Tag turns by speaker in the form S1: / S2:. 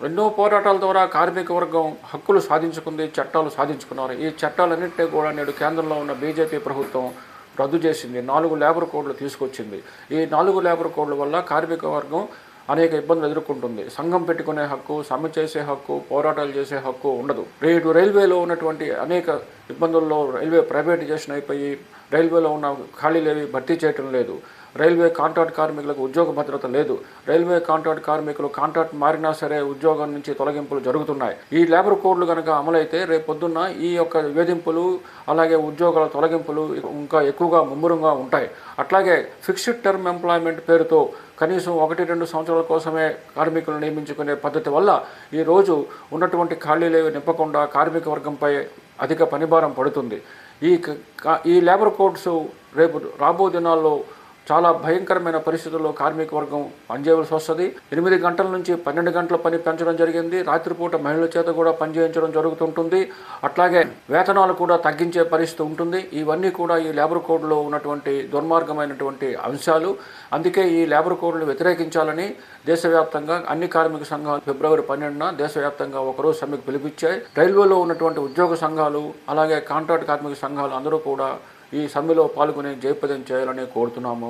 S1: ఎన్నో పోరాటాల ద్వారా కార్మిక వర్గం హక్కులు సాధించుకుంది, చట్టాలు సాధించుకున్నారు. ఈ చట్టాలన్నింటినీ కూడా నేడు కేంద్రంలో ఉన్న బీజేపీ ప్రభుత్వం రద్దు చేసింది. 4 లేబర్ కోడ్లు తీసుకొచ్చింది. ఈ 4 లేబర్ కోడ్ల వల్ల కార్మిక వర్గం అనేక ఇబ్బందులు ఎదుర్కొంటుంది. సంఘం పెట్టుకునే హక్కు, సమ్మె చేసే హక్కు, పోరాటాలు చేసే హక్కు ఉండదు. రేటు రైల్వేలో ఉన్నటువంటి అనేక ఇబ్బందుల్లో రైల్వే ప్రైవేటైజేషన్ అయిపోయి రైల్వేలో ఉన్న ఖాళీలేవి భర్తీ చేయటం లేదు. రైల్వే కాంట్రాక్ట్ కార్మికులకు ఉద్యోగ భద్రత లేదు. రైల్వే కాంట్రాక్ట్ కార్మికులు కాంట్రాక్ట్ మారినా సరే ఉద్యోగం నుంచి తొలగింపులు జరుగుతున్నాయి. ఈ లేబర్ కోడ్లు కనుక అమలైతే రేపొద్దున్న ఈ యొక్క వేధింపులు అలాగే ఉద్యోగాల తొలగింపులు ఇంకా ఎక్కువగా ముమ్మరంగా ఉంటాయి. అట్లాగే ఫిక్స్డ్ టర్మ్ ఎంప్లాయ్మెంట్ పేరుతో కనీసం 1-2 సంవత్సరాల కోసమే కార్మికులను నియమించుకునే పద్ధతి వల్ల ఈరోజు ఉన్నటువంటి ఖాళీలేవి నింపకుండా కార్మిక వర్గంపై అధిక పనిభారం పడుతుంది. ఈ లేబర్ కోడ్స్ రేపు రాబో దినాల్లో చాలా భయంకరమైన పరిస్థితుల్లో కార్మిక వర్గం పనిచేయవలసి వస్తుంది. 8 గంటల నుంచి 12 గంటల పని పెంచడం జరిగింది. రాత్రిపూట మహిళల చేత కూడా పనిచేయించడం జరుగుతుంటుంది. అట్లాగే వేతనాలు కూడా తగ్గించే పరిస్థితి ఉంటుంది. ఇవన్నీ కూడా ఈ లేబర్ కోడ్లో ఉన్నటువంటి దుర్మార్గమైనటువంటి అంశాలు. అందుకే ఈ లేబర్ కోడ్లు వ్యతిరేకించాలని దేశవ్యాప్తంగా అన్ని కార్మిక సంఘాలు ఫిబ్రవరి 12న దేశవ్యాప్తంగా ఒకరోజు సమ్మెకు పిలిపించాయి. రైల్వేలో ఉన్నటువంటి ఉద్యోగ సంఘాలు అలాగే కాంట్రాక్ట్ కార్మిక సంఘాలు అందరూ కూడా ఈ సమ్మెలో పాల్గొని జయప్రదం చేయాలని కోరుతున్నాము.